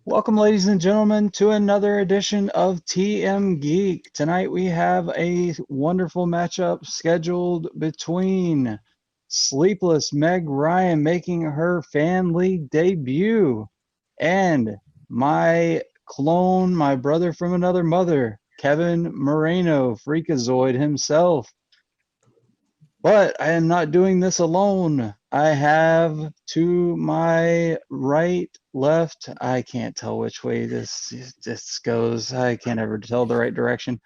Welcome, ladies and gentlemen, to another edition of TMGeek. Tonight we have a wonderful matchup scheduled between Sleepless Meg Ryan making her fan league debut and my clone, my brother from another mother, Kevin Moreno, Freakazoid himself. But I am not doing this alone. I have to my right, left, I can't tell which way this goes. I can't ever tell the right direction.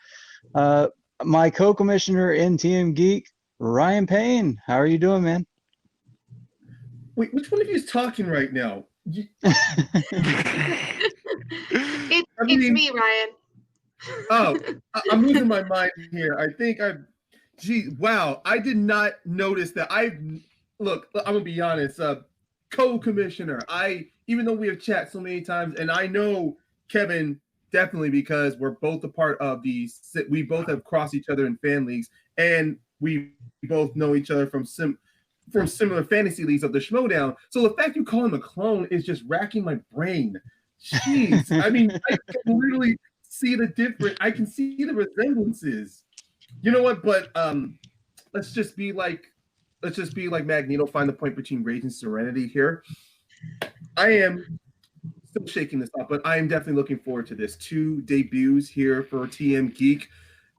My co-commissioner in TMGeek, Ryan Payne. How are you doing, man? Wait, which one of you is talking right now? It's me, Ryan. Oh, I'm losing my mind here. I think wow, I did not notice that. Look, I'm gonna be honest. Co-commissioner, even though we have chat so many times, and I know Kevin definitely because we're both a part of we both have crossed each other in fan leagues, and we both know each other from similar fantasy leagues of the Schmodown. So the fact you call him a clone is just racking my brain. Jeez, I mean, I can literally see the difference. I can see the resemblances. You know what? But let's just be like Magneto. Find the point between rage and serenity here. I am still shaking this up, but I am definitely looking forward to this. 2 debuts here for TMGeek.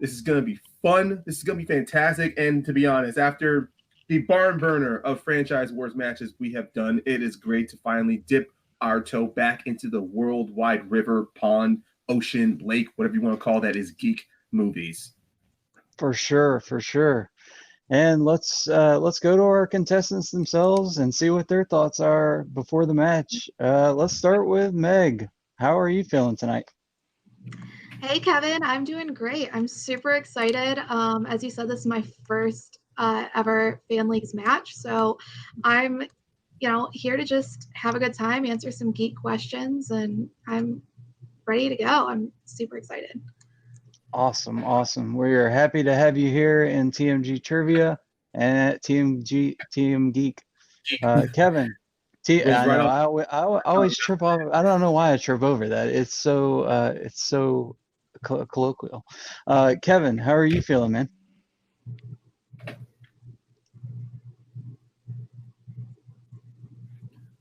This is going to be fun. This is going to be fantastic. And to be honest, after the barn burner of franchise wars matches we have done, it is great to finally dip our toe back into the worldwide river, pond, ocean, lake, whatever you want to call that, is geek movies. For sure, for sure. And let's go to our contestants themselves and see what their thoughts are before the match. Let's start with Meg. How are you feeling tonight? Hey, Kevin. I'm doing great. I'm super excited. As you said, this is my first ever fan leagues match, so I'm, here to just have a good time, answer some geek questions, and I'm ready to go. I'm super excited. Awesome, awesome. We're happy to have you here in TMG Trivia and at TMGeek. Kevin, I always trip off. I don't know why I trip over that. It's so colloquial. Kevin, how are you feeling, man?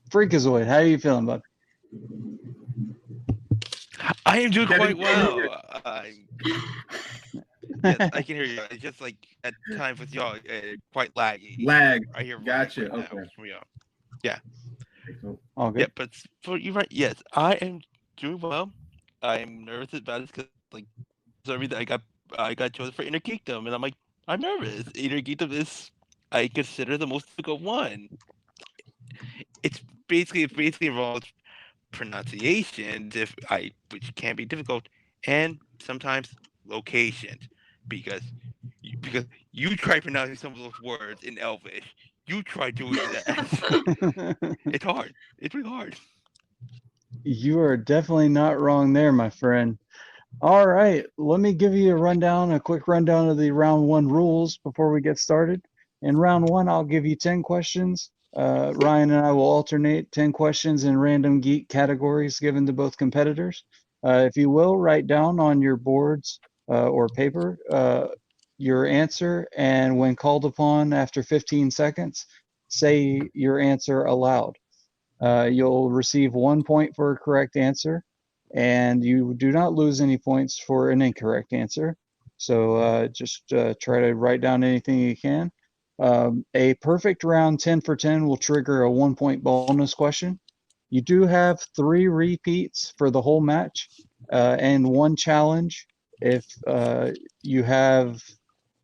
Freakazoid, how are you feeling, bud? I am doing quite well. Yes, I can hear you. It's just like at times with y'all, quite laggy. Lag. I hear. Gotcha. Right okay. Yeah. All good. Yeah, but for you, right? Yes, I am doing well. I'm nervous about it because, like, sorry that I got chosen for Inner Geekdom, and I'm nervous. Inner Geekdom is, I consider, the most difficult one. It basically involves pronunciations, which can be difficult, and sometimes locations, because you try pronouncing some of those words in Elvish. You try doing that. It's hard. It's really hard. You are definitely not wrong there, my friend. All right, let me give you a quick rundown of the round 1 rules before we get started. In round 1, I'll give you 10 questions. Ryan and I will alternate 10 questions in random geek categories given to both competitors. If you will, write down on your boards or paper your answer, and when called upon after 15 seconds, say your answer aloud. You'll receive 1 point for a correct answer, and you do not lose any points for an incorrect answer. So just try to write down anything you can. A perfect round 10 for 10 will trigger a 1-point bonus question. You do have 3 repeats for the whole match and 1 challenge if you have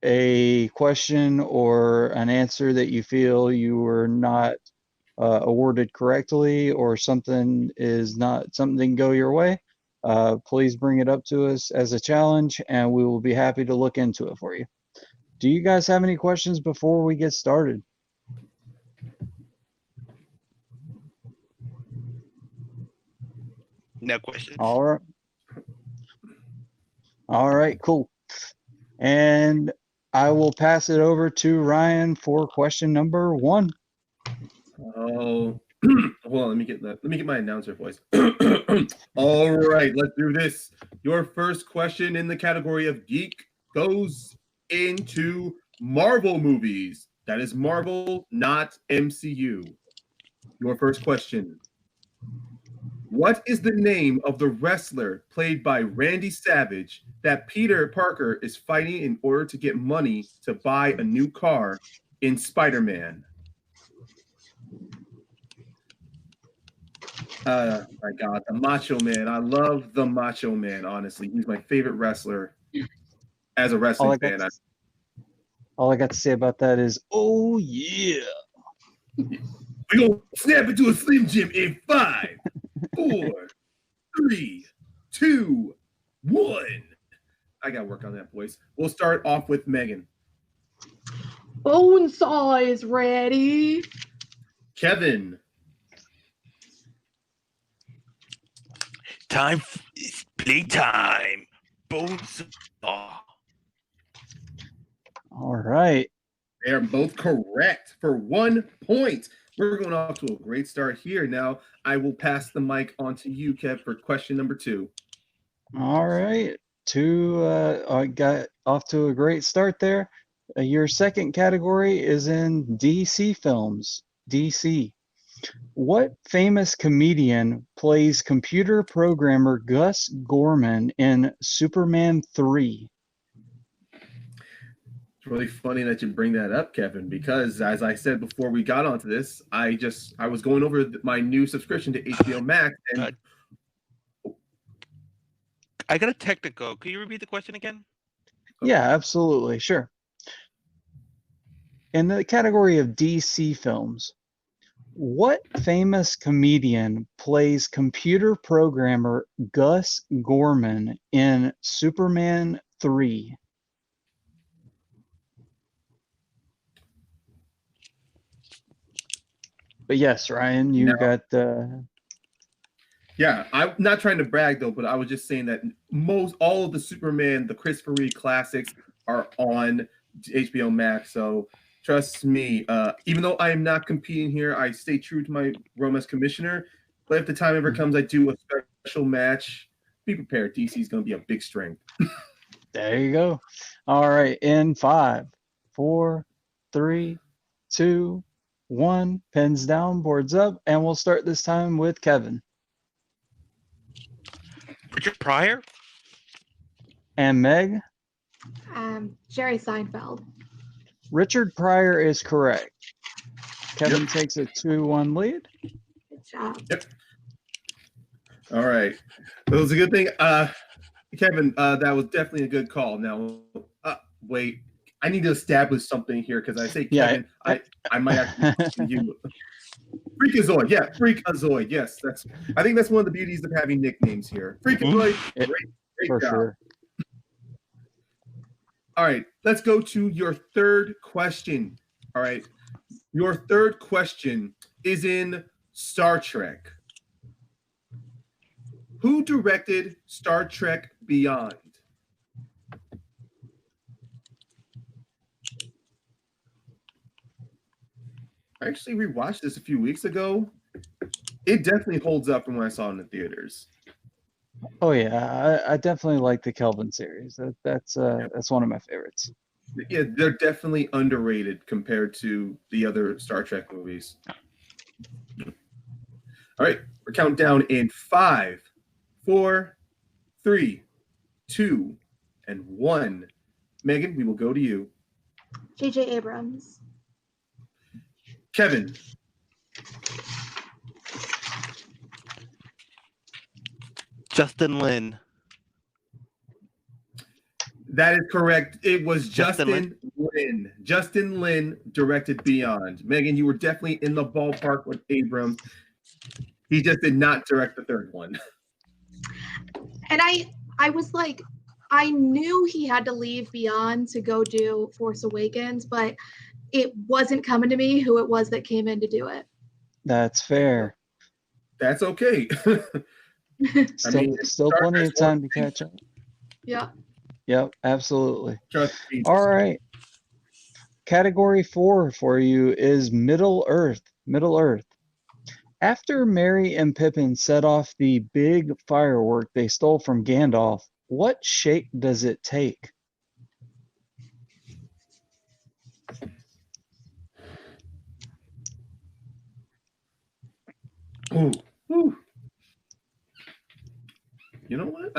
a question or an answer that you feel you were not awarded correctly, or something didn't go your way. Please bring it up to us as a challenge, and we will be happy to look into it for you. Do you guys have any questions before we get started? No questions. All right. All right, cool. And I will pass it over to Ryan for question number 1. Oh, Hold on, let me get my announcer voice. All right, let's do this. Your first question in the category of geek goes into Marvel movies. That is Marvel, not MCU. Your first question. What is the name of the wrestler played by Randy Savage that Peter Parker is fighting in order to get money to buy a new car in Spider-Man? My God, the Macho Man. I love the Macho Man, honestly. He's my favorite wrestler as a wrestling fan. All I got to say about that is, oh yeah. We're gonna snap into a Slim Jim in 5, 4, 3, 2, 1. I gotta work on that voice. We'll start off with Megan. Bonesaw is ready. Kevin. Playtime. Bonesaw. All right. They are both correct for 1 point. We're going off to a great start here. Now, I will pass the mic on to you, Kev, for question number 2. All right. I got off to a great start there. Your second category is in DC films. DC. What famous comedian plays computer programmer Gus Gorman in Superman 3? It's really funny that you bring that up, Kevin, because as I said before we got onto this, I was going over my new subscription to HBO Max, and I got a technical. Can you repeat the question again? Yeah, absolutely. Sure. In the category of DC films, what famous comedian plays computer programmer Gus Gorman in Superman 3? But yes, Ryan, you got yeah, I'm not trying to brag though, but I was just saying that all of the Superman, the Christopher Reeve classics are on HBO Max. So trust me, even though I am not competing here, I stay true to my role as commissioner. But if the time ever comes, I do a special match. Be prepared. DC is going to be a big strength. There you go. All right, in 5, 4, 3, 2, 1. Pens down, boards up, and we'll start this time with Kevin. Richard Pryor? And Meg? Jerry Seinfeld. Richard Pryor is correct. Kevin takes a 2-1 lead. Good job. Yep. All right. It was a good thing. Kevin, that was definitely a good call. Now, wait. I need to establish something here because I say Kevin, I might have to you. Freakazoid, yeah, Freakazoid, yes. I think that's one of the beauties of having nicknames here. Freakazoid, great for job. Sure. All right, let's go to your third question. All right, your third question is in Star Trek. Who directed Star Trek Beyond? I actually rewatched this a few weeks ago. It definitely holds up from when I saw it in the theaters. Oh yeah, I definitely like the Kelvin series. That's one of my favorites. Yeah, they're definitely underrated compared to the other Star Trek movies. All right, we're counting down in 5, 4, 3, 2, and 1. Megan, we will go to you. J.J. Abrams. Kevin. Justin Lin. That is correct. It was Justin Lin. Justin Lin directed Beyond. Megan, you were definitely in the ballpark with Abrams. He just did not direct the third one. And I was like, I knew he had to leave Beyond to go do Force Awakens, but it wasn't coming to me who it was that came in to do it. That's fair. That's okay. Still plenty of time to catch up. Yeah. Yep, absolutely. Trust me. All right. Category 4 for you is Middle Earth. Middle Earth. After Merry and Pippin set off the big firework they stole from Gandalf, what shape does it take? Ooh. Ooh. You know what?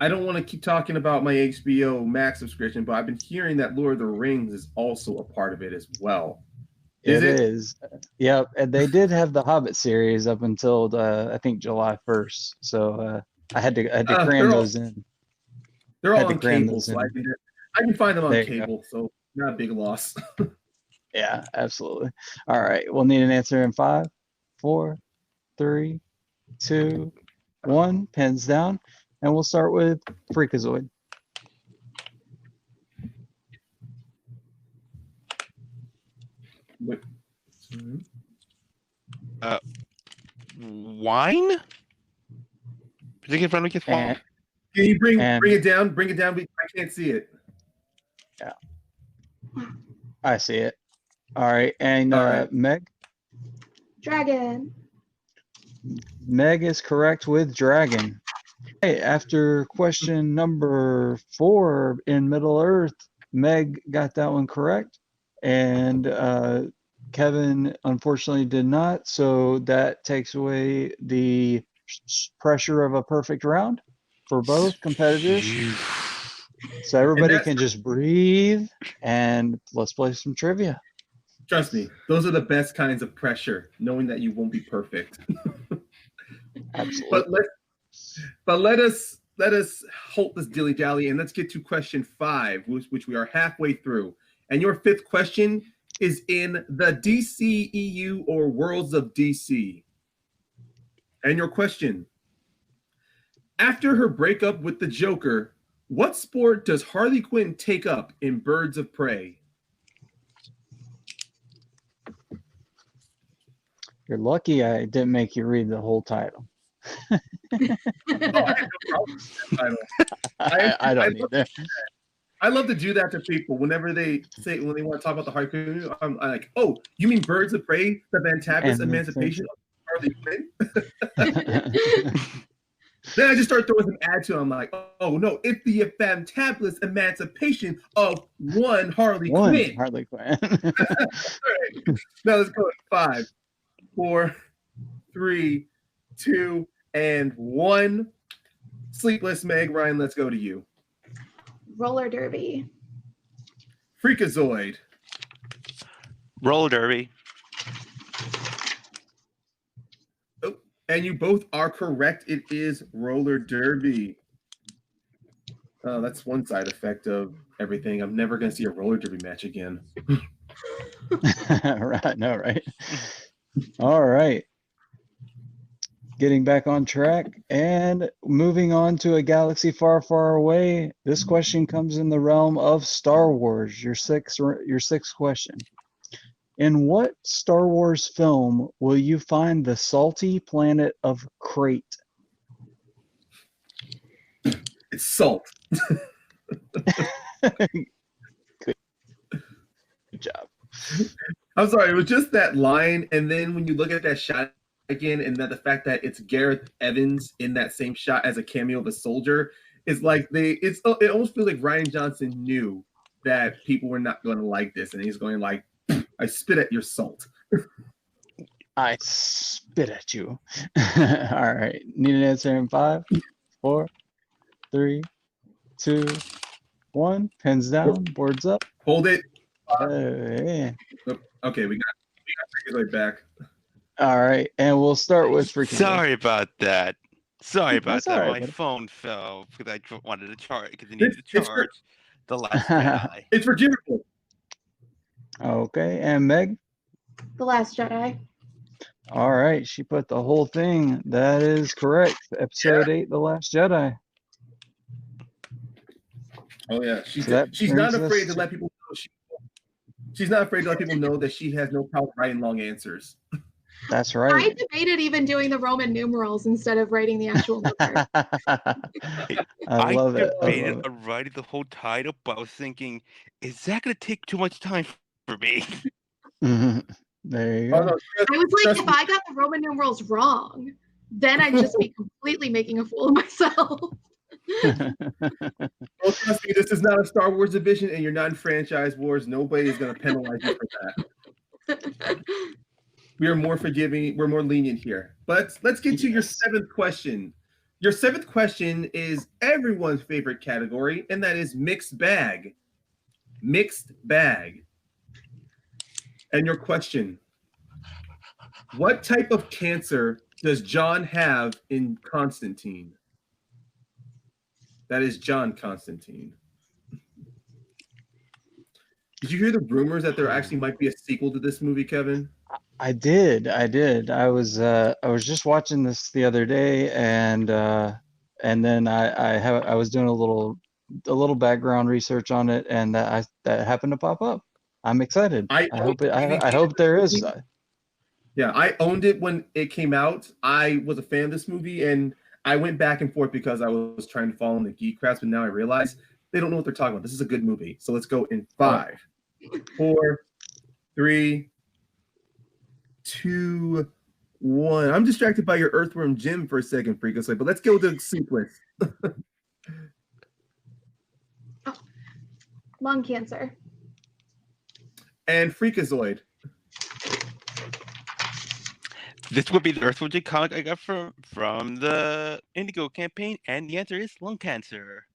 I don't want to keep talking about my HBO Max subscription, but I've been hearing that Lord of the Rings is also a part of it as well. It is. Yep. And they did have the Hobbit series up until I think July 1st. So I had to cram those in. They're Had all to on cram cable, those so in. I can find them on There you go. cable, so not a big loss. Yeah, absolutely. All right. We'll need an answer in 5, 4, 3, 2, 1. Pens down. And we'll start with Freakazoid. Wine? Particularly friendly with wine. Can you bring it down? Bring it down. I can't see it. Yeah. I see it. All right. And All right. Meg? Dragon. Meg is correct with dragon. Hey, after question number 4 in Middle Earth, Meg got that one correct. And Kevin unfortunately did not. So that takes away the pressure of a perfect round for both competitors. So everybody can just breathe and let's play some trivia. Trust me, those are the best kinds of pressure, knowing that you won't be perfect. Absolutely. But let us halt this dilly dally and let's get to question 5, which we are halfway through. And your 5th question is in the DCEU or Worlds of DC. And your question: after her breakup with the Joker, what sport does Harley Quinn take up in Birds of Prey? You're lucky I didn't make you read the whole title. I have no problem with that title. I don't either. I love to do that to people whenever they want to talk about the Harley Quinn. I'm like, oh, you mean Birds of Prey, the fantabulous emancipation of Harley Quinn? Then I just start throwing some ads to them. I'm like, oh no, it's the fantabulous emancipation of one Harley Quinn. Harley Quinn. Right. Now let's go. 5, 4, 3, 2, and 1. Sleepless, Meg Ryan, let's go to you. Roller derby. Freakazoid. Roller derby. Oh, and you both are correct. It is roller derby. Oh, that's one side effect of everything. I'm never going to see a roller derby match again. Right, no, right? All right. Getting back on track and moving on to a galaxy far, far away. This question comes in the realm of Star Wars. Your sixth question. In what Star Wars film will you find the salty planet of Crate? It's salt. Good job. I'm sorry, it was just that line, and then when you look at that shot again, and that the fact that it's Gareth Evans in that same shot as a cameo of a soldier, is like it almost feels like Rian Johnson knew that people were not going to like this, and he's going like, I spit at your salt. I spit at you. All right. Need an answer in 5, 4, 3, 2, 1. Pens down, boards up. Hold it. Yeah. Okay, we got Freakazoid back. All right, and we'll start with Freakazoid. Sorry about that. Sorry about that. Right, my phone fell because I wanted to charge because it needs to charge the Last Jedi. It's forgivable. Okay, and Meg? The Last Jedi. All right, she put the whole thing. That is correct. Episode 8, The Last Jedi. Oh yeah, she's not afraid to let people know she's not afraid to let people know that she has no problem writing long answers. That's right. I debated even doing the Roman numerals instead of writing the actual number. I love it. I debated on writing the whole title, but I was thinking, is that going to take too much time for me? There you Oh, go. no, I was like, trust if me. I got the Roman numerals wrong, then I'd just be completely making a fool of myself. Well, trust me, this is not a Star Wars division, and you're not in franchise wars. Nobody is going to penalize you for that. We are more forgiving. We're more lenient here. But let's get to your seventh question. Your seventh question is everyone's favorite category, and that is mixed bag. Mixed bag. And your question: what type of cancer does John have in Constantine? That is John Constantine. Did you hear the rumors that there actually might be a sequel to this movie, Kevin? I did. I was just watching this the other day, and then I was doing a little background research on it, and that happened to pop up. I'm excited. I hope there is. Yeah, I owned it when it came out. I was a fan of this movie, and I went back and forth because I was trying to follow in the geek crowds, but now I realize they don't know what they're talking about. This is a good movie. So let's go in 5, 4, 3, 2, 1. I'm distracted by your Earthworm Jim for a second, Freakazoid, but let's go to Sleepless. Lung cancer. And Freakazoid. This would be the Earthworm Jim comic I got from the Indigo campaign, and the answer is lung cancer.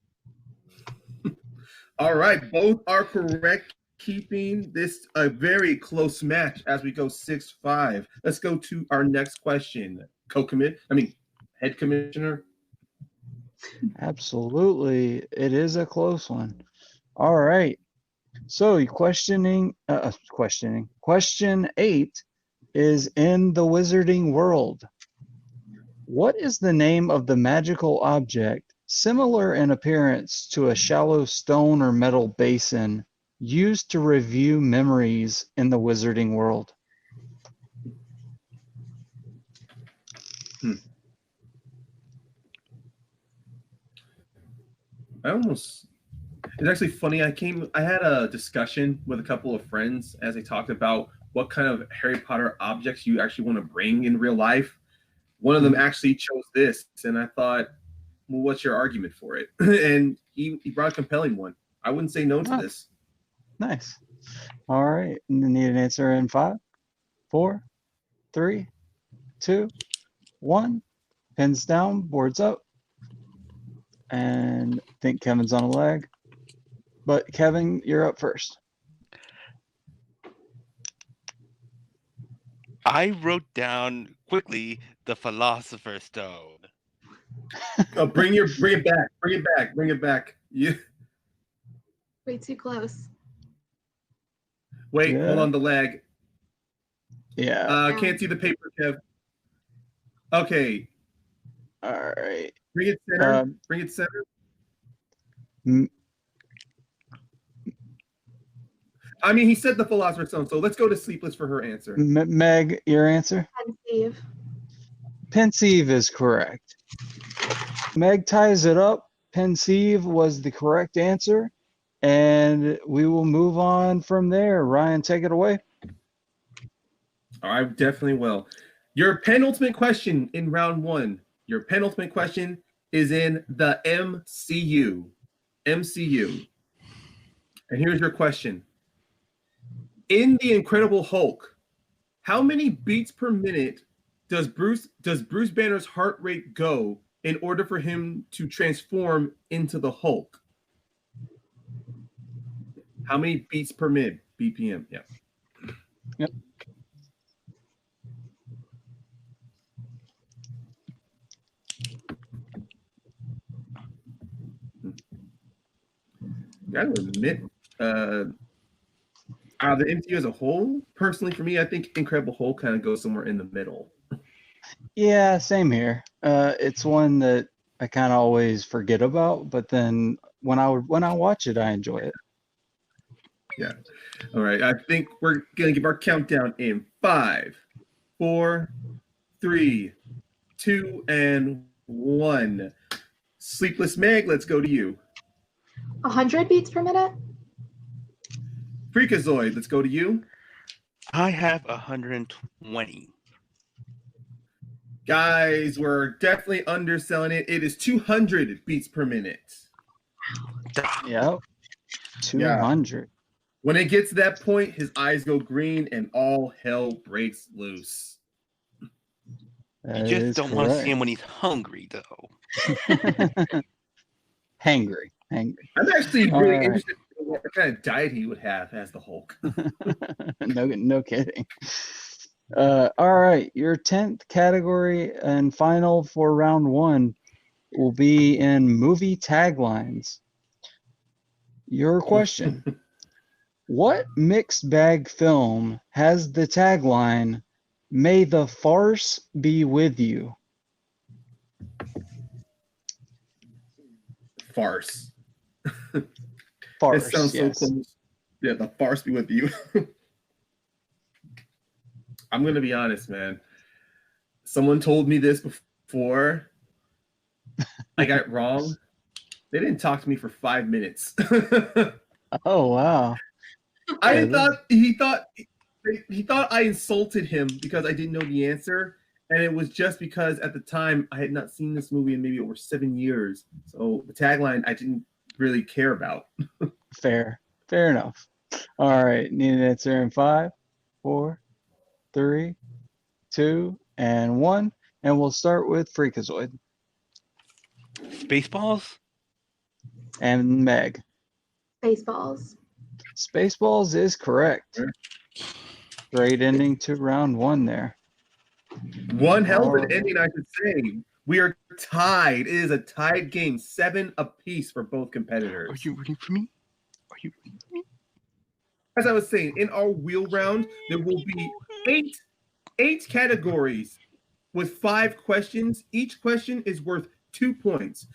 All right, both are correct, keeping this a very close match as we go 6-5. Let's go to our next question. Head commissioner. Absolutely, it is a close one. All right. So question 8 is in the Wizarding World. What is the name of the magical object similar in appearance to a shallow stone or metal basin used to review memories in the Wizarding World? It's actually funny. I had a discussion with a couple of friends as they talked about what kind of Harry Potter objects you actually want to bring in real life. One of them actually chose this, and I thought, well, what's your argument for it? And he brought a compelling one. I wouldn't say no to this. Nice. All right. Need an answer in 5, 4, 3, 2, 1. Pins down, boards up. And I think Kevin's on a lag. But Kevin, you're up first. I wrote down quickly the Philosopher's Stone. Bring it back. Yeah. Way too close. Wait, hold on, the lag. Yeah. Can't see the paper, Kev. Okay. All right. Bring it center. Bring it center. I mean, he said the Philosopher's Stone, so let's go to Sleepless for her answer. Meg, your answer? Pensieve. Pensieve is correct. Meg ties it up. Pensieve was the correct answer. And we will move on from there. Ryan, take it away. I definitely will. Your penultimate question in round 1. Your penultimate question is in the MCU. MCU. And here's your question. In The Incredible Hulk, how many beats per minute does Bruce Banner's heart rate go in order for him to transform into the Hulk? How many beats per minute? BPM, yeah. Yep. Gotta admit, out of the MCU as a whole, personally for me, I think Incredible Hulk kind of goes somewhere in the middle. Yeah, same here. It's one that I kind of always forget about, but then when I watch it, I enjoy it. Yeah. All right. I think we're gonna give our countdown in 5, 4, 3, 2, and 1. Sleepless Meg, let's go to you. 100 beats per minute. Freakazoid, let's go to you. I have 120. Guys, we're definitely underselling it. It is 200 beats per minute. Yep. 200. When it gets to that point, his eyes go green and all hell breaks loose. That You just is don't want to see correct. him when he's hungry, though. Hangry. I'm actually really right. interested in what kind of diet he would have as the Hulk. No kidding. All right. Your 10th category and final for round 1 will be in movie taglines. Your question. What mixed bag film has the tagline, "May the farce be with you"? Farce. Farce. It sounds yes. so close. Yeah, the farce be with you. I'm going to be honest, man. Someone told me this before. I got it wrong. They didn't talk to me for 5 minutes. Oh, wow. I thought he thought I insulted him because I didn't know the answer, and it was just because at the time I had not seen this movie in maybe over 7 years. So the tagline I didn't really care about. Fair enough. All right, need an answer in 5, 4, 3, 2, and 1, and we'll start with Freakazoid Spaceballs? and Meg. Spaceballs. Spaceballs is correct. Great ending to round 1 there. One hell of an ending, I should say. We are tied. It is a tied game, 7 apiece for both competitors. Are you rooting for me? Are you rooting for me? As I was saying, in our wheel round, there will be eight categories with 5 questions. Each question is worth 2 points.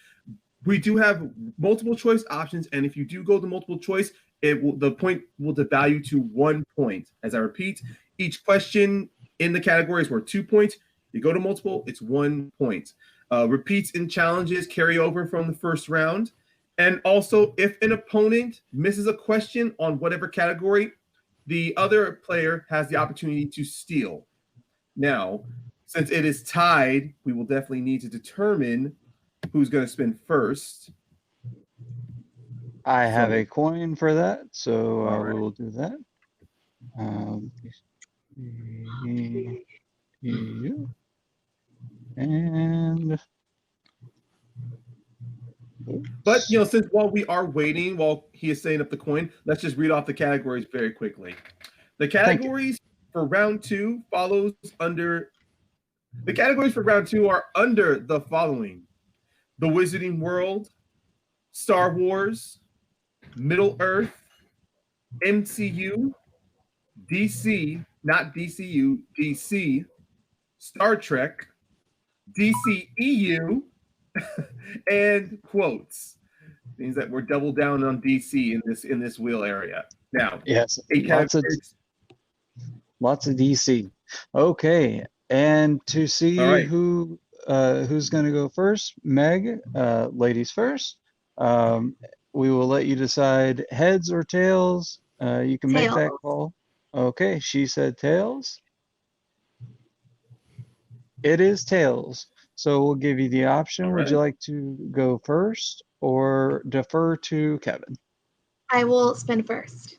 We do have multiple choice options, and if you do go to multiple choice, the point will devalue to 1 point. As I repeat, each question in the category is worth 2 points. You go to multiple, it's 1 point. Repeats and challenges carry over from the first round. And also, if an opponent misses a question on whatever category, the other player has the opportunity to steal. Now, since it is tied, we will definitely need to determine who's going to spin first. I have a coin for that, so All we will do that. You and But since while we are waiting, while he is setting up the coin, let's just read off the categories very quickly. The categories for round 2 follows under. The categories for round 2 are under the following: The Wizarding World, Star Wars, Middle Earth, MCU, DC, not DCU, DC, Star Trek, DCEU, and quotes. Means that we're double down on DC in this wheel area. Now, yes, 8 categories. Lots of DC. Okay, and to see who's going to go first, Meg, ladies first. We will let you decide heads or tails. You can make that call. Okay, she said tails. It is tails. So we'll give you the option. Would you like to go first or defer to Kevin? I will spin first.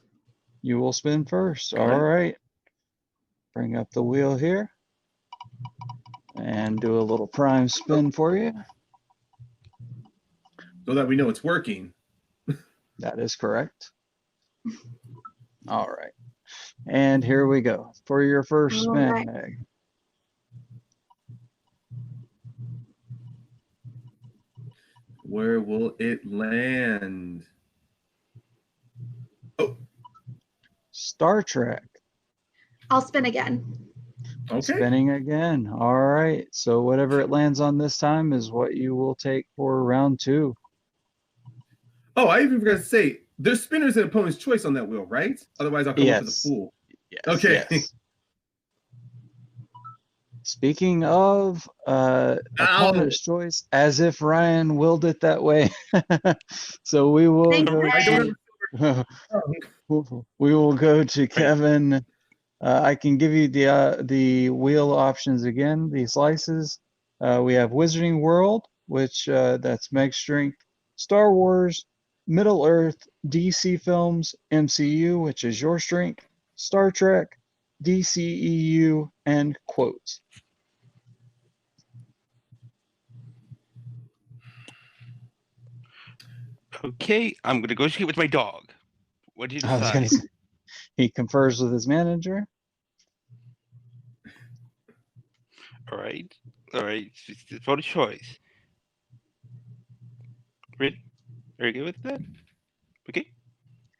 You will spin first. All right. Bring up the wheel here and do a little prime spin for you. So that we know it's working. That is correct. All right. And here we go for your first spin, Meg. Where will it land? Oh. Star Trek. I'll spin again. Okay. Spinning again. All right. So whatever it lands on this time is what you will take for round 2. Oh, I even forgot to say, there's spinners and opponent's choice on that wheel, right? Otherwise, I'll go to the fool. Yes. Okay. Yes. Speaking of opponent's choice, as if Ryan willed it that way. So we will go to, we will go to Kevin I can give you the wheel options again, the slices. We have Wizarding World, which that's Meg's strength, Star Wars, Middle Earth, DC Films, MCU, which is your strength, Star Trek, DCEU, and quotes. Okay, I'm gonna go skate with my dog. What did you I was going decide? to say, he confers with his manager. All right. It's for the choice. Ready? Are you good with that? Okay.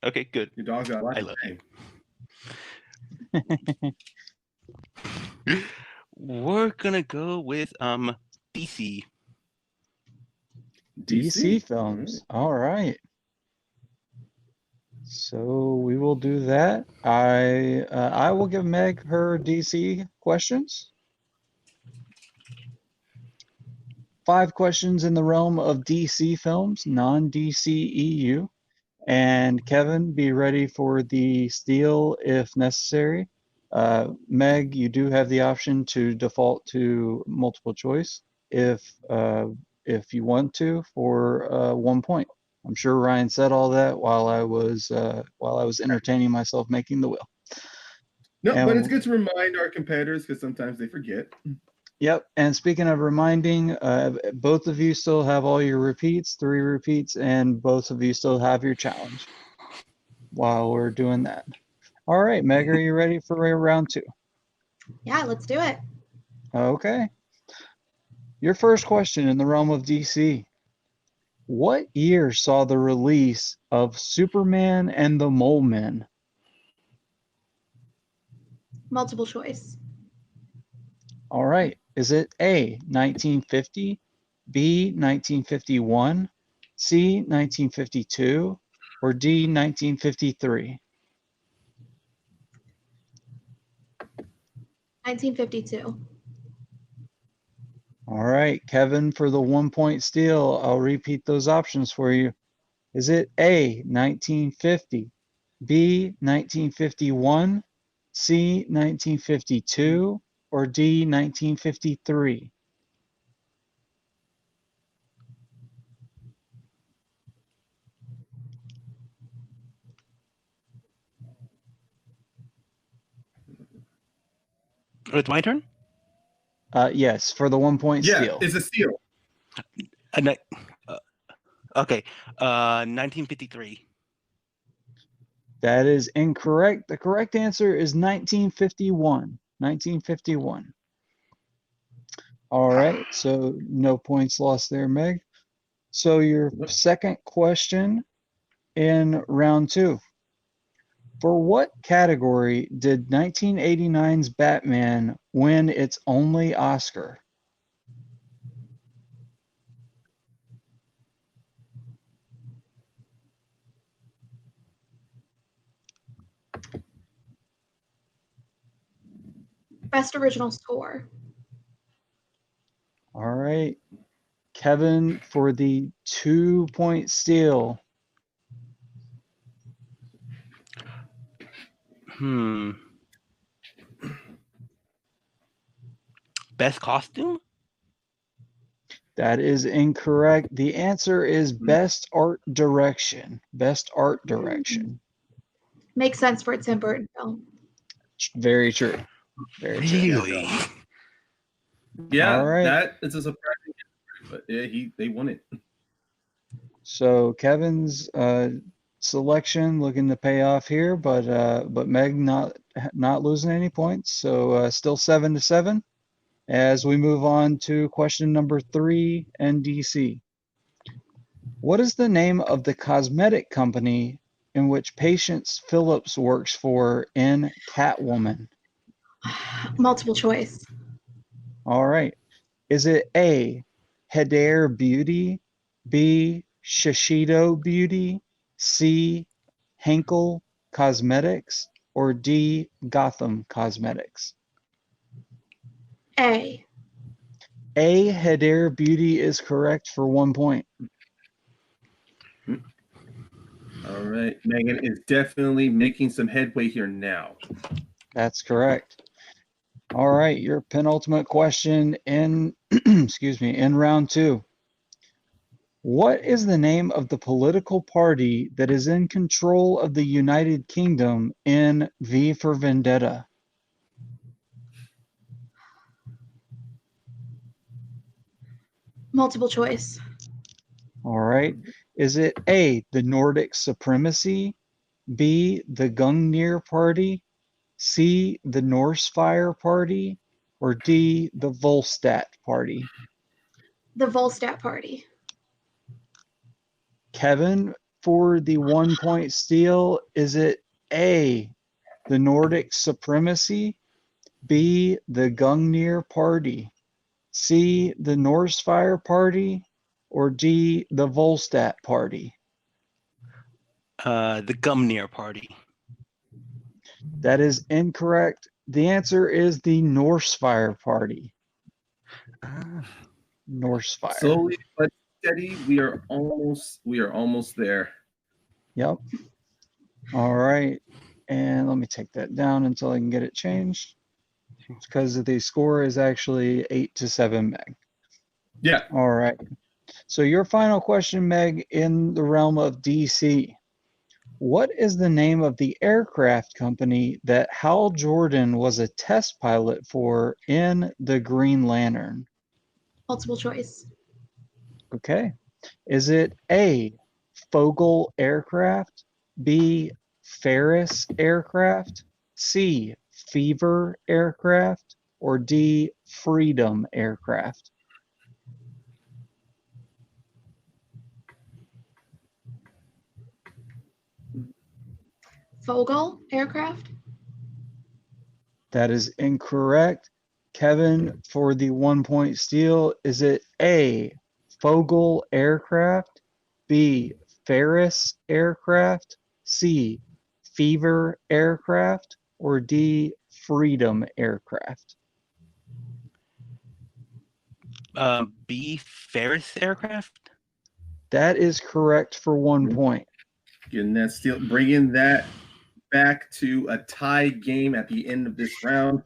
Okay, good. Your dog's got a lot I to love say. you. We're gonna go with DC. DC films. All right. So we will do that. I will give Meg her DC questions. 5 questions in the realm of DC films, non-DCEU. And Kevin, be ready for the steal if necessary. Meg, you do have the option to default to multiple choice if you want to for 1 point. I'm sure Ryan said all that while I was entertaining myself making the wheel. No, And but it's good to remind our competitors because sometimes they forget. Yep. And speaking of reminding, both of you still have all your repeats, 3 repeats, and both of you still have your challenge while we're doing that. All right, Meg, are you ready for round 2? Yeah, let's do it. Okay. Your first question in the realm of DC. What year saw the release of Superman and the Mole Men? Multiple choice. All right. Is it A, 1950, B, 1951, C, 1952, or D, 1953? 1952. All right, Kevin, for the 1 point steal, I'll repeat those options for you. Is it A, 1950, B, 1951, C, 1952, or D, 1953? It's my turn. Yes, for the 1 point Yeah, steal. it's a steal. Okay. 1953. That is incorrect. The correct answer is 1951. 1951. All right, so no points lost there, Meg. So your second question in round 2. For what category did 1989's Batman win its only Oscar? Best original score. All right, Kevin, for the 2 point steal. Best costume? That is incorrect. The answer is best art direction. Best art direction. Makes sense for a Tim Burton film. Very true. Very true. Really? Yeah, All right. that is a surprising, but yeah, they won it. So Kevin's selection looking to pay off here, but Meg not losing any points. So still 7-7 as we move on to question number 3, NDC. What is the name of the cosmetic company in which Patience Phillips works for in Catwoman? Multiple choice. All right. Is it A, Hedare Beauty, B, Shishido Beauty, C, Henkel Cosmetics, or D, Gotham Cosmetics? A. A, Hedare Beauty is correct for 1 point. All right, Megan is definitely making some headway here now. That's correct. All right, your penultimate question in excuse me, in round 2. What is the name of the political party that is in control of the United Kingdom in V for Vendetta? Multiple choice. All right. Is it A, the Nordic Supremacy, B, the Gungnir Party, C, the Norse Fire Party, or D, the Volstat Party? The Volstat Party. Kevin, for the 1-point steal, is it A, the Nordic Supremacy, B, the Gungnir Party, C, the Norse Fire Party, or D, the Volstat Party? The Gumnir Party. That is incorrect. The answer is the Norse Fire Party. Norse Fire. Slowly but steady, we are almost there. Yep. All right. And let me take that down until I can get it changed. Because the score is actually 8-7, Meg. Yeah. All right. So your final question, Meg, in the realm of DC. What is the name of the aircraft company that Hal Jordan was a test pilot for in the Green Lantern? Multiple choice. Okay. Is it A, Fogel Aircraft, B, Ferris Aircraft, C, Fever Aircraft, or D, Freedom Aircraft? Fogel Aircraft. That is incorrect. Kevin, for the 1-point steal, is it A, Fogel Aircraft, B, Ferris Aircraft, C, Fever Aircraft, or D, Freedom Aircraft? B, Ferris aircraft. That is correct for 1 point. Getting that steal, bringing that back to a tie game at the end of this round.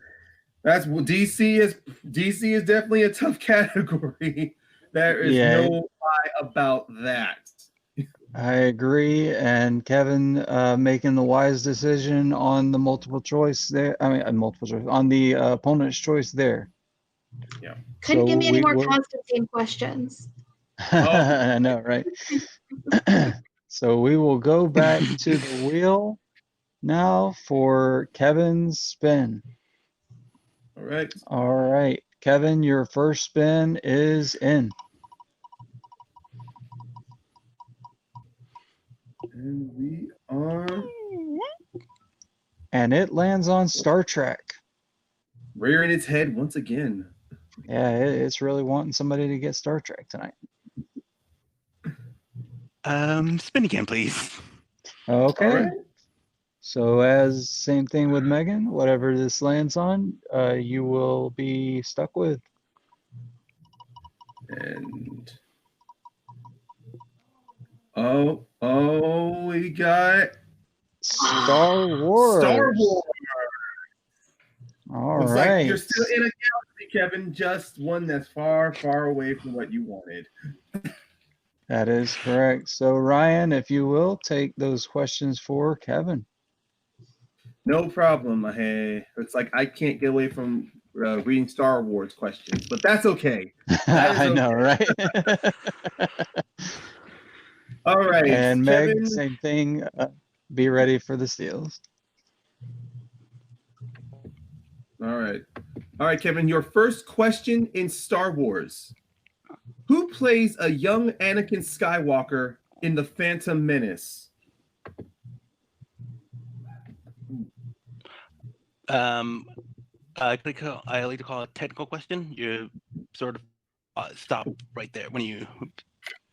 That's what DC is. DC is definitely a tough category. There is no lie about that. I agree. And Kevin making the wise decision on the multiple choice there. I mean, multiple choice on the opponent's choice there. Yeah. Couldn't give me any more will... Constantine questions. I know, right? So we will go back to the wheel now for Kevin's spin. All right. All right. Kevin, your first spin is in. And we are. And it lands on Star Trek. Rearing its head once again. Yeah, it's really wanting somebody to get Star Trek tonight. Spin again, please. Okay. All right. So as same thing with Megan, whatever this lands on, you will be stuck with. And we got Star Wars. Star Wars. All Looks right. like you're still in a galaxy, Kevin, just one that's far, far away from what you wanted. That is correct. So Ryan, if you will, take those questions for Kevin. No problem. Hey, it's like I can't get away from reading Star Wars questions, but that's okay. I know, right? All right. And Kevin, Meg, same thing. Be ready for the steals. All right, Kevin, your first question in Star Wars. Who plays a young Anakin Skywalker in The Phantom Menace? I like to call it a technical question. You sort of stop right there when you.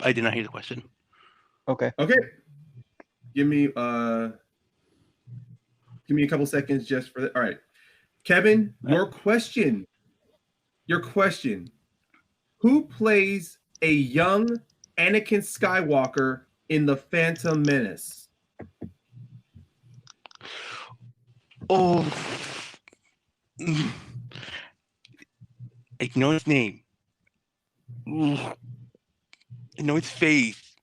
I did not hear the question. Okay. Okay. Give me a couple seconds just for that. All right. Kevin, your question. Who plays a young Anakin Skywalker in The Phantom Menace? Oh, I know his name. I know his face.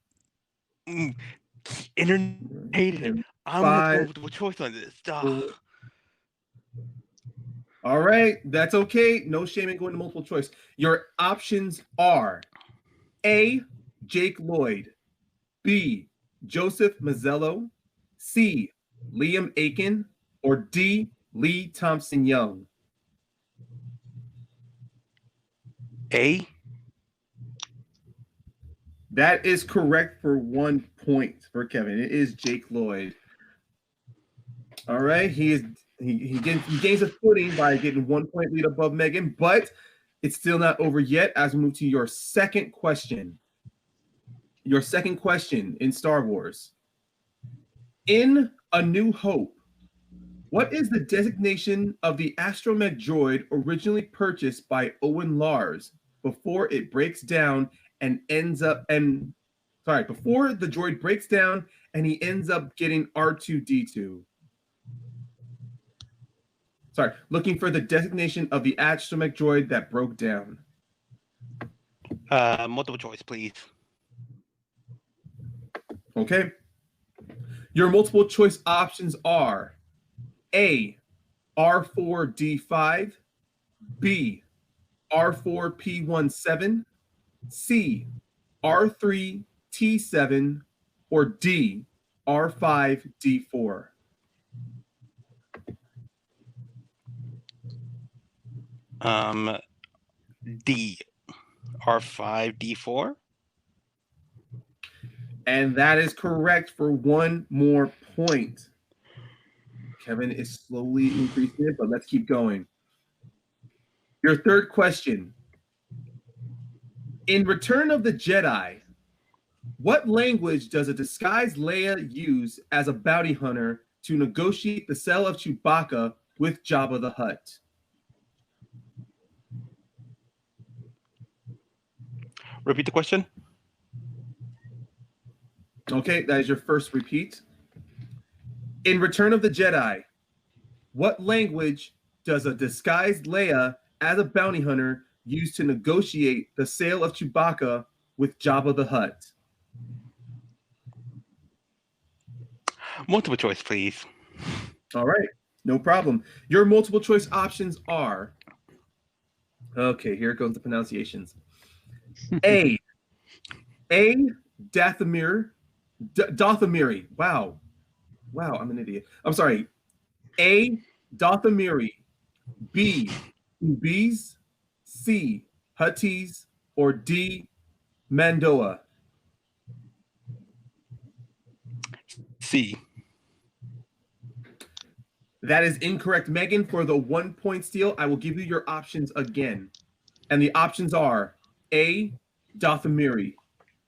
Entertaining. I'm gonna go with multiple choice on this. All right, that's okay. No shame in going to multiple choice. Your options are A, Jake Lloyd, B, Joseph Mazzello, C, Liam Aiken, or D, Lee Thompson Young. A. That is correct for 1 point for Kevin. It is Jake Lloyd. All right, he gains a footing by getting 1 point lead above Megan, but it's still not over yet as we move to your second question. Your second question in Star Wars. In A New Hope, what is the designation of the astromech droid originally purchased by Owen Lars before it breaks down and before the droid breaks down and he ends up getting R2-D2? Sorry, looking for the designation of the astromech droid that broke down. Multiple choice, please. Okay. Your multiple choice options are A, R4D5, B, R4P17, C, R3T7, or D, R5D4. D, R5D4. And that is correct for 1 more point. Kevin is slowly increasing it, but let's keep going. Your third question. In Return of the Jedi, what language does a disguised Leia use as a bounty hunter to negotiate the sale of Chewbacca with Jabba the Hutt? Repeat the question. Okay, that is your first repeat. In Return of the Jedi, what language does a disguised Leia as a bounty hunter use to negotiate the sale of Chewbacca with Jabba the Hutt? Multiple choice, please. All right, no problem. Your multiple choice options are, okay, here goes the pronunciations. A, Dathomiri. Wow, I'm an idiot. I'm sorry. A, Dathomiri. B, Ubis. C, Huttese. Or D, Mandoa. C. That is incorrect, Megan. For the 1 point steal, I will give you your options again. And the options are A, Dathomiri,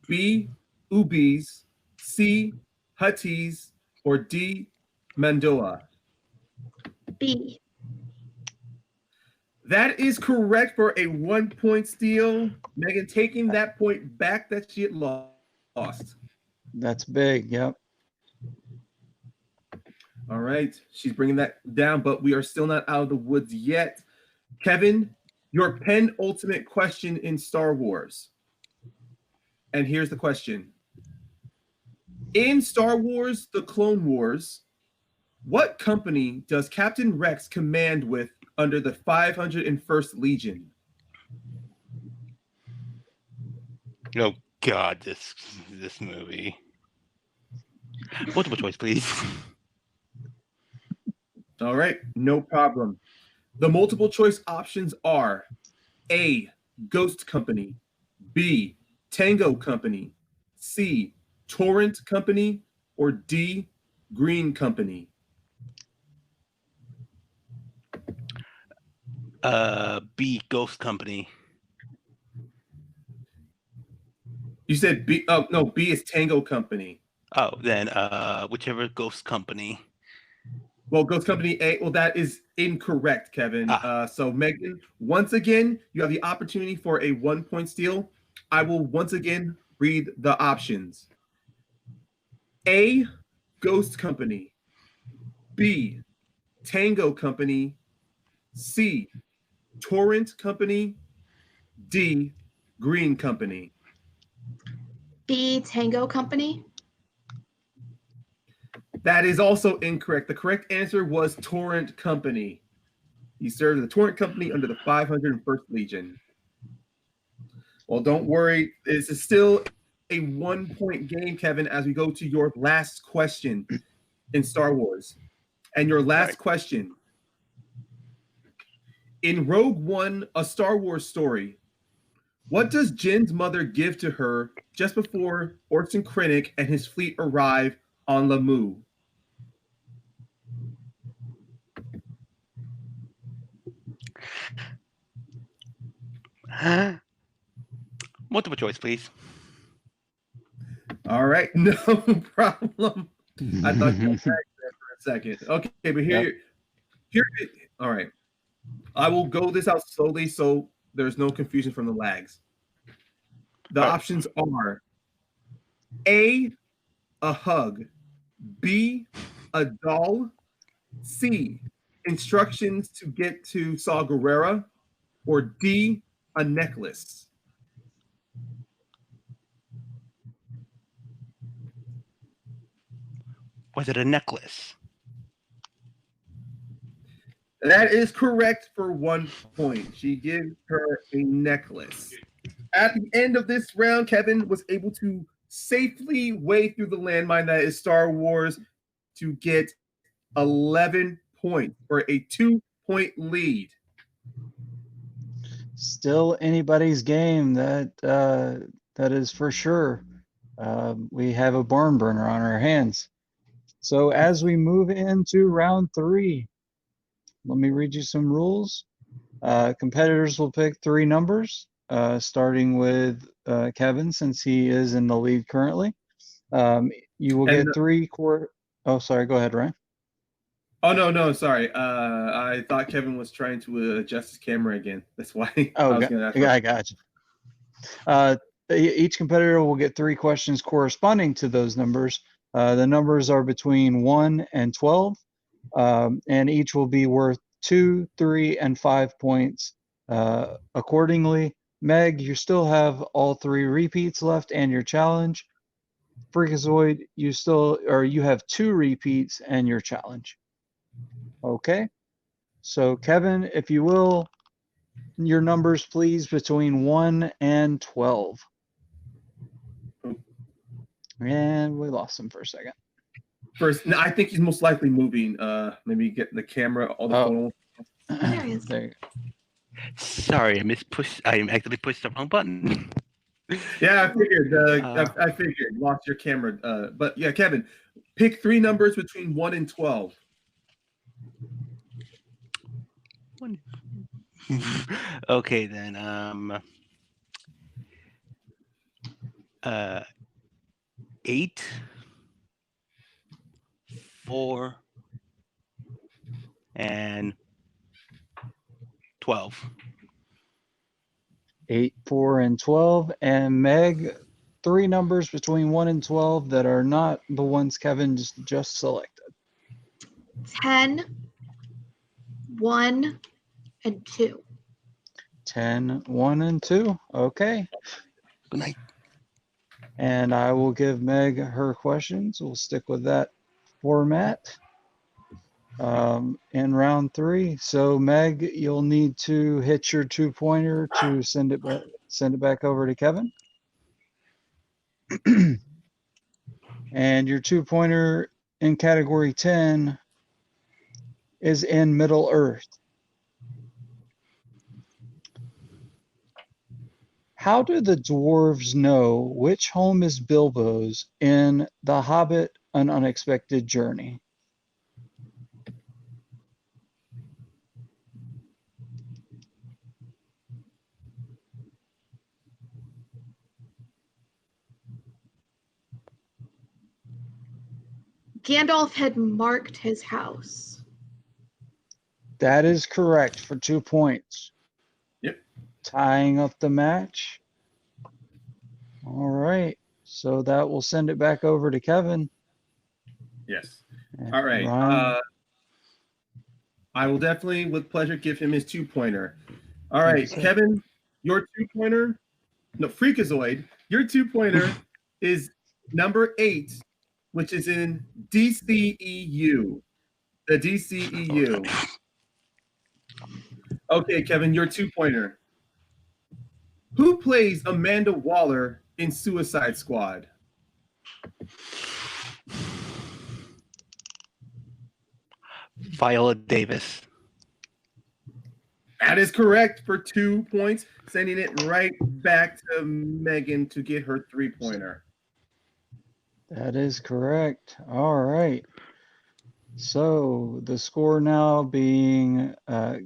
B, Ubis, C, Huttese, or D, Mandoa. B. That is correct for a 1 point steal. Megan taking that point back that she had lost. That's big. Yep. All right. She's bringing that down, but we are still not out of the woods yet. Kevin, your penultimate question in Star Wars. And here's the question. In Star Wars: The Clone Wars, what company does Captain Rex command with under the 501st Legion? Oh God, this movie. Multiple choice, please. All right, no problem. The multiple choice options are A, Ghost Company, B, Tango Company, C, Torrent Company, or D, Green Company. B, Ghost Company. You said B. Oh no, B is Tango Company. Oh, then whichever Ghost Company. Well, Ghost Company A. Well, that is incorrect, Kevin. So Megan, once again, you have the opportunity for a 1 point steal. I will once again read the options. A, Ghost Company. B, Tango Company. C. Torrent Company. D. Green Company. B, Tango Company. That is also incorrect. The correct answer was Torrent Company. He served the Torrent Company under the 501st Legion. Well, don't worry. This is still a 1-point game, Kevin, as we go to your last question in Star Wars. And your last question. In Rogue One, A Star Wars Story, what does Jin's mother give to her just before Orson Krennic and his fleet arrive on Lamu? Multiple choice, please. All right, no problem. I thought you were back there for a second. Okay, but here, all right. I will go this out slowly so there's no confusion from the lags. The options are A, a hug, B, a doll, C, instructions to get to Saw Gerrera, or D, a necklace. Was it a necklace? That is correct for 1 point. She gives her a necklace. At the end of this round, Kevin was able to safely wade through the landmine that is Star Wars to get 11 points for a 2-point lead. Still anybody's game. That is for sure. We have a barn burner on our hands. So as we move into round 3, let me read you some rules. Competitors will pick 3 numbers, starting with Kevin, since he is in the lead currently. You will get 3 Oh, sorry. Go ahead, Ryan. Oh, no, sorry. I thought Kevin was trying to adjust his camera again. That's why I was going to ask. I got you. Each competitor will get 3 questions corresponding to those numbers. The numbers are between 1 and 12, and each will be worth 2, 3, and 5 points accordingly. Meg, you still have all 3 repeats left and your challenge. Freakazoid, you have 2 repeats and your challenge. Okay. So Kevin, if you will, your numbers please between 1 and 12. And we lost him for a second. First, no, I think he's most likely moving. Maybe getting the camera on the phone. There he is. There you go. Sorry, I accidentally pushed the wrong button. Yeah, I figured. I figured. Lost your camera. But yeah, Kevin, pick 3 numbers between 1 and 12. Okay, then. 8, 4, and 12. 8, 4, and 12. And Meg, 3 numbers between 1 and 12 that are not the ones Kevin just selected. 10, 1, and 2. 10, 1, and 2. Okay. Good night. And I will give Meg her questions. We'll stick with that format in round 3. So Meg, you'll need to hit your 2-pointer to send it back over to Kevin. And your 2-pointer in category 10 is in Middle Earth. How do the dwarves know which home is Bilbo's in The Hobbit: An Unexpected Journey? Gandalf had marked his house. That is correct for 2 points. Yep. Tying up the match. All right. So that will send it back over to Kevin. Yes. And All right. Ryan. I will definitely, with pleasure, give him his 2-pointer. All Thank right, you, sir. Kevin, your 2-pointer, no, Freakazoid, your 2-pointer is number 8, which is in DCEU. The DCEU. Okay, Kevin, your 2-pointer. Who plays Amanda Waller in Suicide Squad? Viola Davis. That is correct for 2 points, sending it right back to Megan to get her 3-pointer. That is correct. All right. So the score now being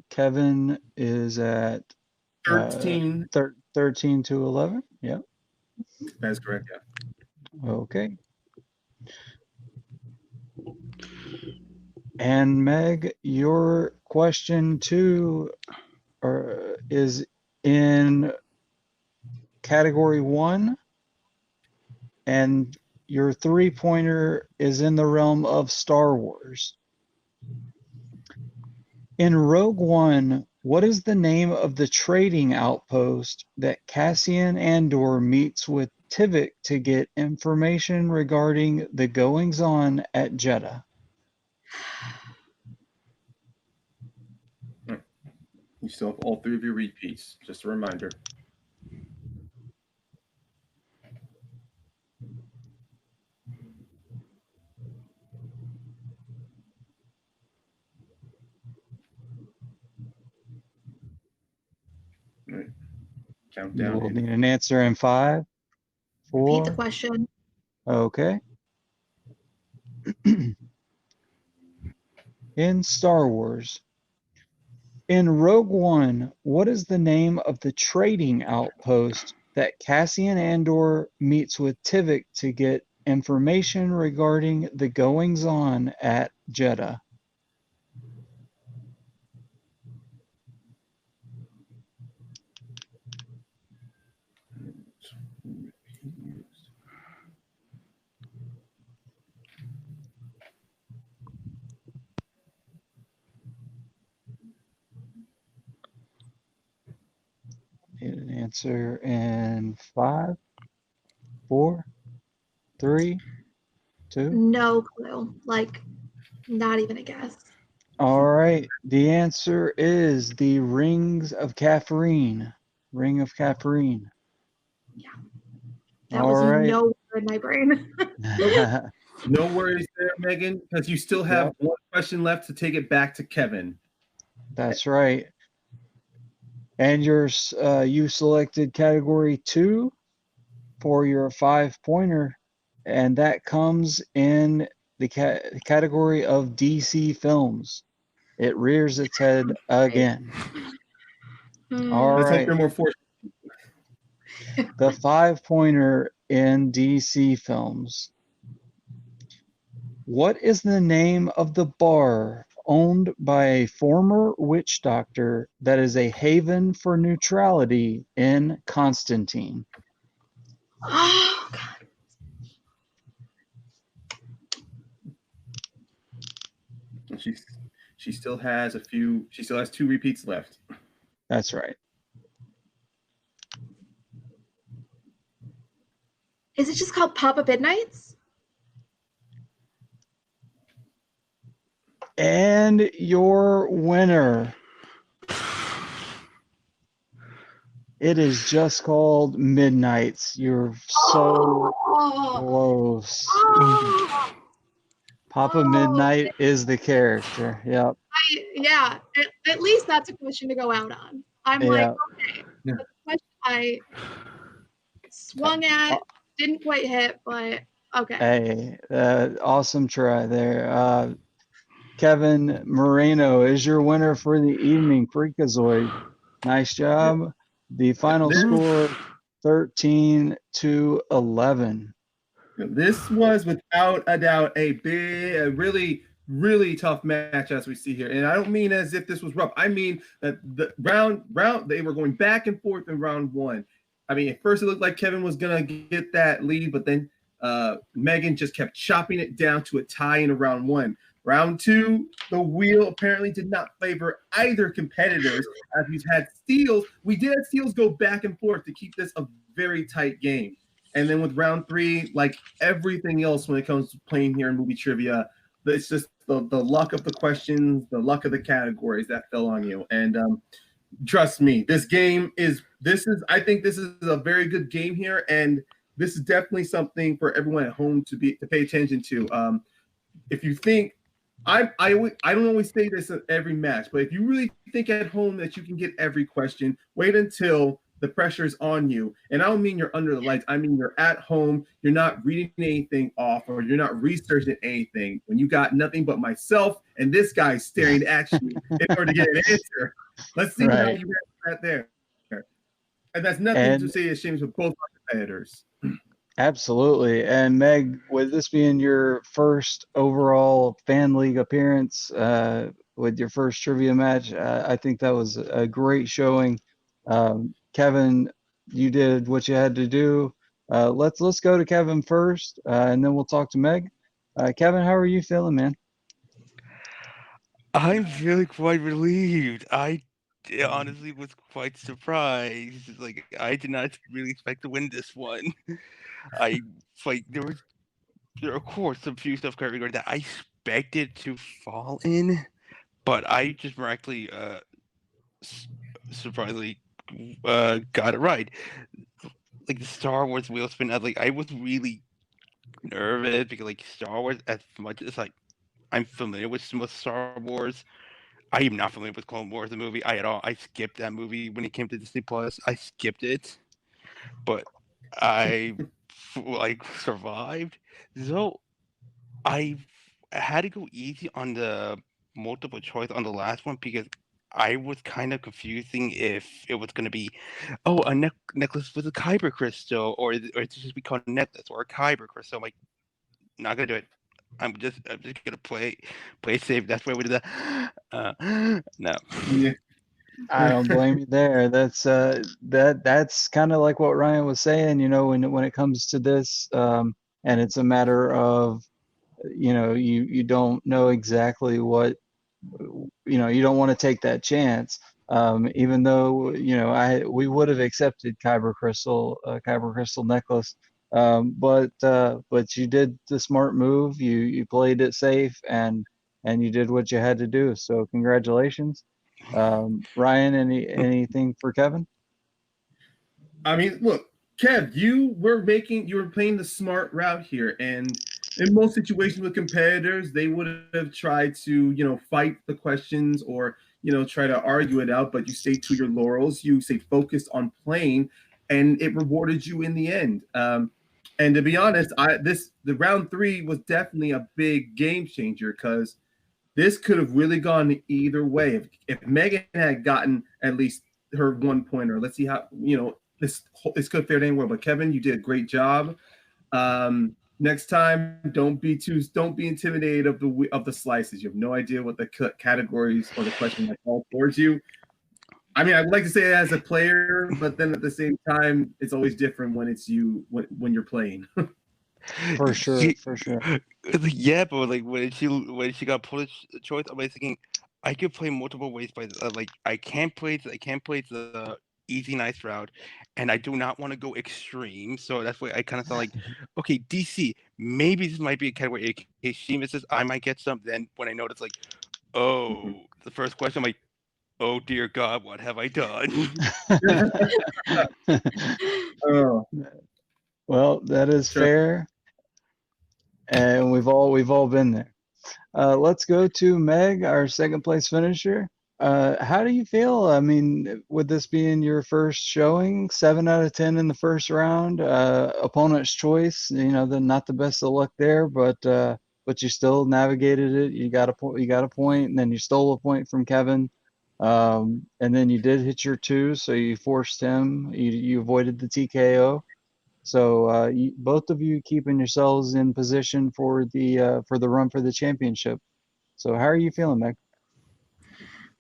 Kevin is at 13. 13 to 11. Yep. That's correct, yeah. Okay. And Meg, your question 2 is in category 1, and your 3-pointer is in the realm of Star Wars. In Rogue One, what is the name of the trading outpost that Cassian Andor meets with Tivik to get information regarding the goings-on at Jeddah? You still have all 3 of your repeats, just a reminder. All right. Countdown. We'll need an answer in 5, Repeat the 4. question. Okay. In Star Wars, in Rogue One, what is the name of the trading outpost that Cassian Andor meets with Tivik to get information regarding the goings-on at Jeddah? Need an answer in 5, 4, 3, 2. No clue. Like, not even a guess. All right. The answer is the Rings of Catherine. Ring of Catherine. That All was right. nowhere in my brain. No worries there, Megan, because you still have Yep. 1 question left to take it back to Kevin. That's right. And you selected category 2 for your 5-pointer, and that comes in the category of DC films. It rears its head again. All Let's hope right. you're more fortunate. The 5-pointer in DC films. What is the name of the bar owned by a former witch doctor that is a haven for neutrality in Constantine? Oh, God. She still has 2 repeats left. That's right. Is it just called Pop-Up Midnights? And your winner. It is just called Midnights. You're so close. Papa Midnight is the character. Yep. Yeah, at least that's a question to go out on. I'm like, okay, Yeah. that's a question I swung at, didn't quite hit, but okay. Hey, awesome try there. Kevin Moreno is your winner for the evening. Freakazoid. Nice job. The final score, 13 to 11. This was without a doubt a really, really tough match as we see here. And I don't mean as if this was rough. I mean that the round, they were going back and forth in round 1. I mean, at first it looked like Kevin was going to get that lead, but then Megan just kept chopping it down to a tie in round 1. Round 2, the wheel apparently did not favor either competitors as we've had steals. We did have steals go back and forth to keep this a very tight game. And then with round 3, like everything else when it comes to playing here in movie trivia, it's just the luck of the questions, the luck of the categories that fell on you. And trust me, I think this is a very good game here, and this is definitely something for everyone at home to pay attention to. If you think I don't always say this at every match, but if you really think at home that you can get every question, wait until the pressure's on you. And I don't mean you're under the lights. I mean you're at home, you're not reading anything off, or you're not researching anything. When you got nothing but myself and this guy staring at you in order to get an answer. Let's see how you react there. And that's nothing to say ashamed of both our competitors. Absolutely. And Meg, with this being your first overall fan league appearance, with your first trivia match, I think that was a great showing. Kevin, you did what you had to do. Let's go to Kevin first, and then we'll talk to Meg. Kevin, how are you feeling, man? I'm feeling quite relieved. I honestly was quite surprised. Like, I did not really expect to win this one. I like there are of course some few stuff categories that I expected to fall in, but I just miraculously surprisingly got it right. Like the Star Wars wheel spin, I was really nervous because like Star Wars, as much as like I'm familiar with some of Star Wars, I am not familiar with Clone Wars, the movie. I skipped that movie when it came to Disney Plus. I skipped it, but I like survived. So I had to go easy on the multiple choice on the last one because I was kind of confusing if it was going to be, oh, a necklace with a kyber crystal, or it's just be called a necklace or a kyber crystal. I'm like, not gonna do it. I'm just gonna play safe. That's why we did that. No. Yeah. I don't blame you there. That's kind of like what Ryan was saying, when it comes to this, and it's a matter of, you don't know exactly what, you don't want to take that chance. Even though, we would have accepted Kyber Crystal necklace. But you did the smart move. You played it safe, and you did what you had to do. So congratulations. Ryan, anything for Kevin? I mean, look, Kev, you were playing the smart route here, and in most situations with competitors, they would have tried to, fight the questions or, try to argue it out, but you stayed to your laurels. You stayed focused on playing, and it rewarded you in the end. And to be honest, the round 3 was definitely a big game changer because this could have really gone either way. If Megan had gotten at least her 1 pointer, let's see how this could have fared anywhere. But Kevin, you did a great job. Next time, don't be intimidated of the slices. You have no idea what the categories or the question might call towards you. I mean, I would like to say it as a player, but then at the same time, it's always different when it's you when you're playing. For sure, for sure. Yeah, but like when she got put a choice, I was thinking I could play multiple ways, but like I can't play the easy nice route, and I do not want to go extreme. So that's why I kind of thought like, okay, DC, maybe this might be a category. In case she misses, I might get some. Then when I notice like, oh, the first question, I'm like, oh dear God, what have I done? Oh. Well, that is fair, and we've all been there. Let's go to Meg, our second place finisher. How do you feel? I mean, with this being your first showing, 7 out of 10 in the first round, opponent's choice, not the best of luck there, but you still navigated it. You got a point, and then you stole a point from Kevin. And then you did hit your 2, so you forced him. You avoided the TKO. So both of you keeping yourselves in position for the run for the championship. So how are you feeling, Meg?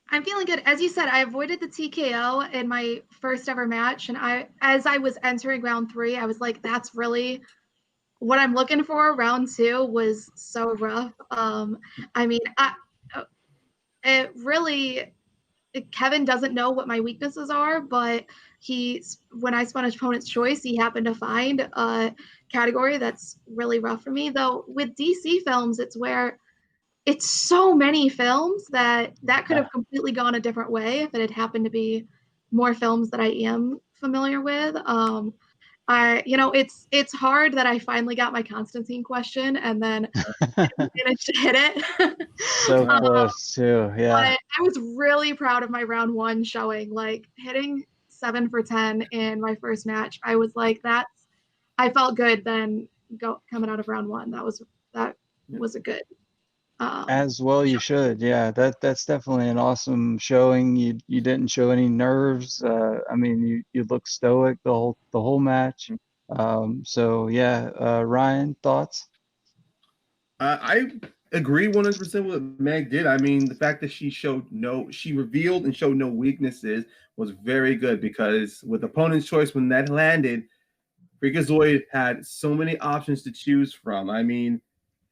I'm feeling good. As you said, I avoided the TKO in my first ever match, and as I was entering round 3, I was like, that's really what I'm looking for, round 2 was so rough. I mean, it really, Kevin doesn't know what my weaknesses are, but when I spun opponent's choice, he happened to find a category that's really rough for me. Though with DC films, it's where it's so many films that could have completely gone a different way if it had happened to be more films that I am familiar with. It's hard that I finally got my Constantine question and then managed to hit it. So close too. Yeah. But I was really proud of my round 1 showing, like hitting 7 for 10 in my first match. I was like, I felt good then coming out of round 1. That was a good. As well you should. Yeah, that's definitely an awesome showing. You didn't show any nerves. I mean, you look stoic the whole match. So yeah, Ryan, thoughts? I agree 100% with what Meg did. I mean, the fact that she revealed and showed no weaknesses was very good, because with opponent's choice, when that landed, Freakazoid had so many options to choose from. I mean,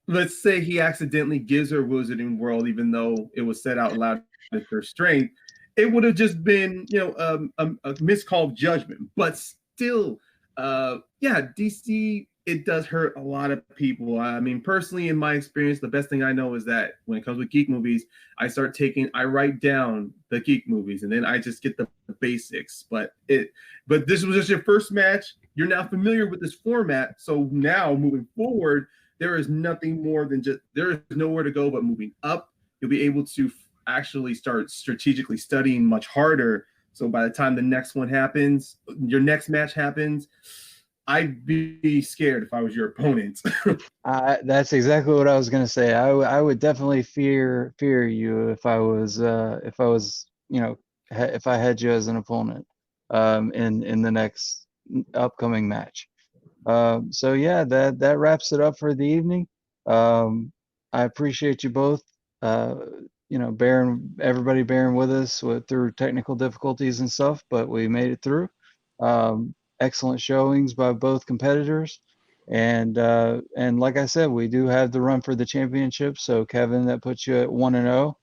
let's say he accidentally gives her Wizarding World, even though it was said out loud as her strength, it would have just been, a miscall of judgment. But still, DC, it does hurt a lot of people. I mean, personally, in my experience, the best thing I know is that when it comes with geek movies, I write down the geek movies, and then I just get the basics. But this was just your first match. You're now familiar with this format, so now moving forward, there is nothing more than there is nowhere to go but moving up. You'll be able to actually start strategically studying much harder. So by the time the next one happens, your next match happens, I'd be scared if I was your opponent. That's exactly what I was gonna say. I would definitely fear you if I was if I had you as an opponent in the next upcoming match. So yeah, that wraps it up for the evening. I appreciate you both, everybody bearing with us through technical difficulties and stuff, but we made it through. Excellent showings by both competitors, and like I said, we do have the run for the championship. So Kevin, that puts you at 1-0.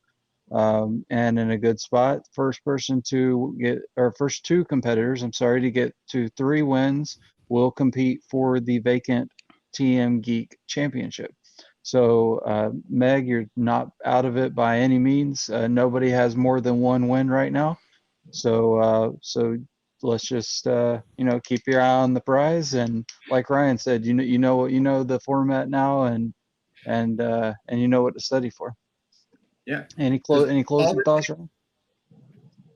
And in a good spot. First two competitors, I'm sorry, to get to 3 wins will compete for the vacant TMGeek championship. So, Meg, you're not out of it by any means. Nobody has more than 1 win right now. So let's just keep your eye on the prize. And like Ryan said, you know the format now, and you know what to study for. Yeah. Any closing thoughts, Ryan?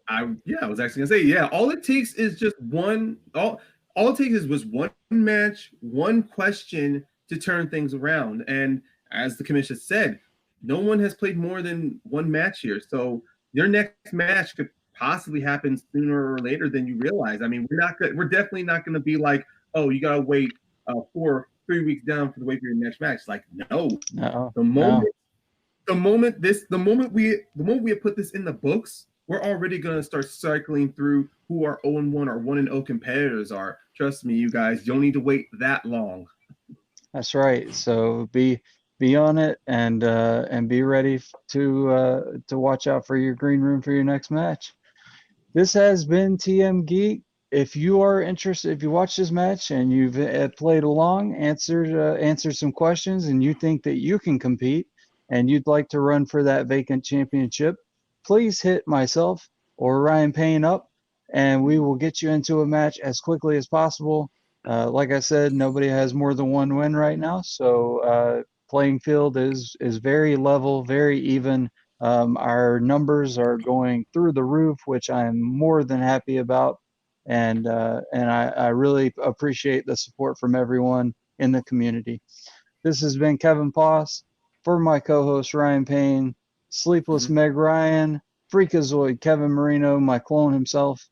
I was actually gonna say, yeah, all it takes is just one. All it takes was one match, one question to turn things around. And as the commission said, no one has played more than 1 match here, so your next match could possibly happen sooner or later than you realize. I mean, we're definitely not going to be like, oh, you gotta wait 3 weeks down for the wait for your next match. Like, no, the moment we have put this in the books, we're already going to start cycling through who our 0-1 or 1-0 competitors are. Trust me, you guys, you don't need to wait that long. That's right. So be on it, and be ready to watch out for your green room for your next match. This has been TMGeek. If you are interested, if you watch this match and you've played along, answered some questions, and you think that you can compete, and you'd like to run for that vacant championship, please hit myself or Ryan Payne up, and we will get you into a match as quickly as possible. Like I said, nobody has more than 1 win right now, so playing field is very level, very even. Our numbers are going through the roof, which I'm more than happy about, and I really appreciate the support from everyone in the community. This has been Kevin Poss for my co-host Ryan Payne, Sleepless Meg Ryan, Freakazoid Kevin Moreno, my clone himself.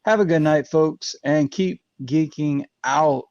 Have a good night, folks, and keep geeking out.